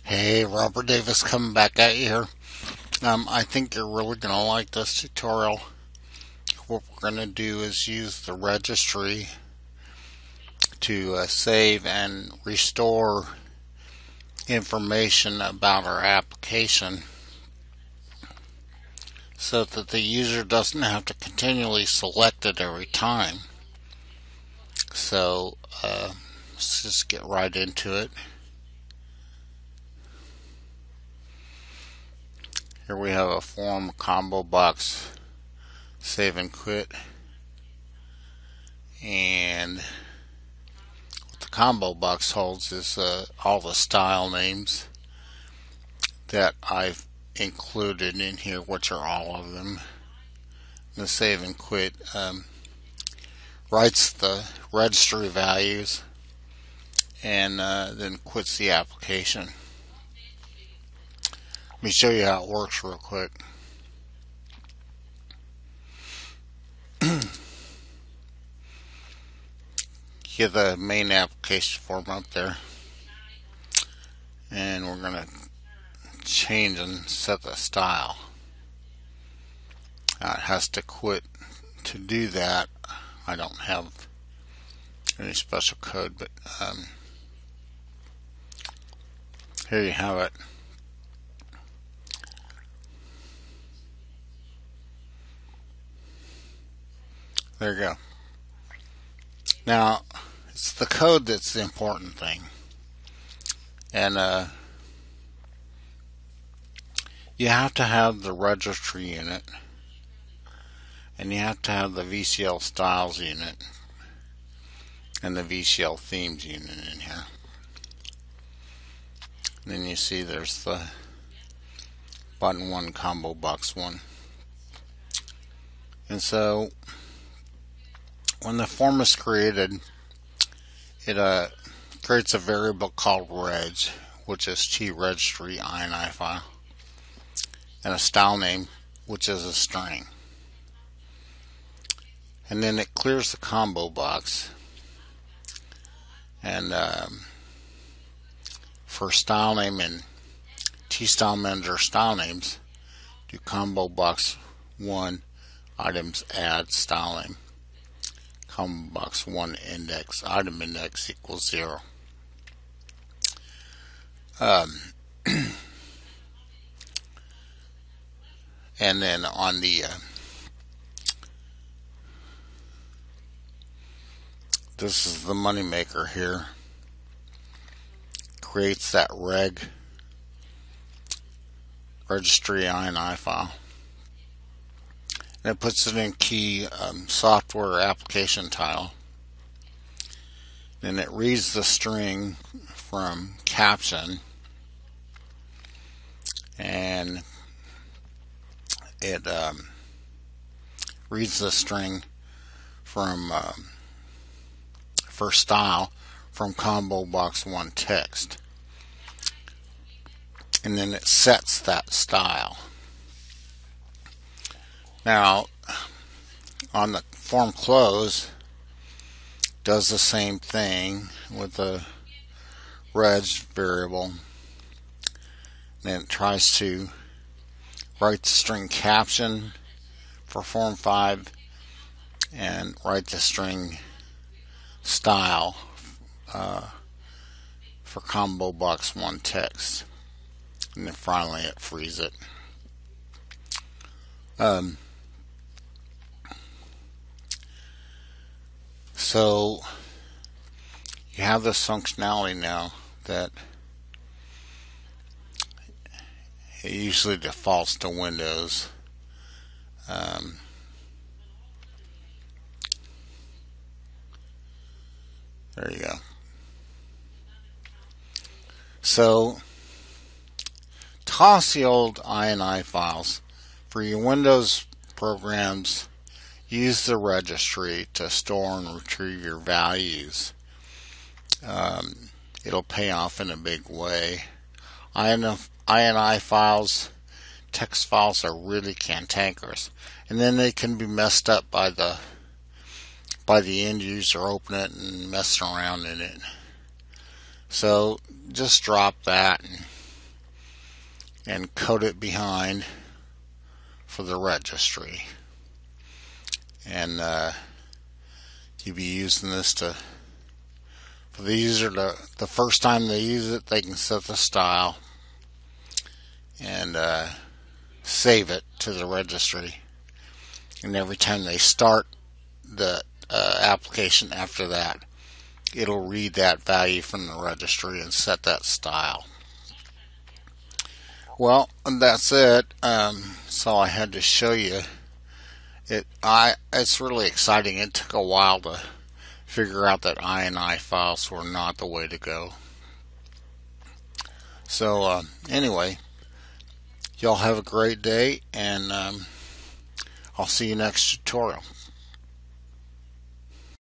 Hey, Robert Davis coming back at you here. I think you're really going to like this tutorial. What we're going to do is use the registry to save and restore information about our application so that the user doesn't have to continually select it every time. So let's just get right into it. Here we have a form combo box, save and quit, and what the combo box holds is all the style names that I've included in here, which are all of them. The save and quit writes the registry values and then quits the application. Let me show you how it works real quick. Get the main application form up there, and we're going to change and set the style. It has to quit to do that. I don't have any special code, but here you have it. There you go. Now, it's the code that's the important thing. And you have to have the registry unit, and you have to have the VCL styles unit, and the VCL themes unit in here. And then you see there's the button 1 combo box 1. And so when the form is created, it creates a variable called reg, which is t-registry ini file, and a style name, which is a string. And then it clears the combo box, and for style name and t-style manager style names, do combo box 1 items add style name. Combo box 1 index item index equals 0. And then on the this is the money maker here, creates that registry ini file, and it puts it in key software application tile. Then it reads the string from caption, and it reads the string from for style from combo box 1 text, and then it sets that style. Now, on the form close, does the same thing with the reg variable. Then it tries to write the string caption for form 5 and write the string style for combo box 1 text. And then finally it frees it. So you have this functionality now that it usually defaults to Windows. There you go. So toss the old ini files. For your Windows programs, use the registry to store and retrieve your values. It'll pay off in a big way. ini files, text files are really cantankerous, and then they can be messed up by the end user opening it and messing around in it. So just drop that and and code it behind for the registry. And you'll be using this to, for the user the first time they use it, they can set the style and save it to the registry. And every time they start the application after that, it'll read that value from the registry and set that style. Well, that's it. So I had to show you it. It's really exciting. It took a while to figure out that INI files were not the way to go. So anyway, y'all have a great day, and I'll see you next tutorial.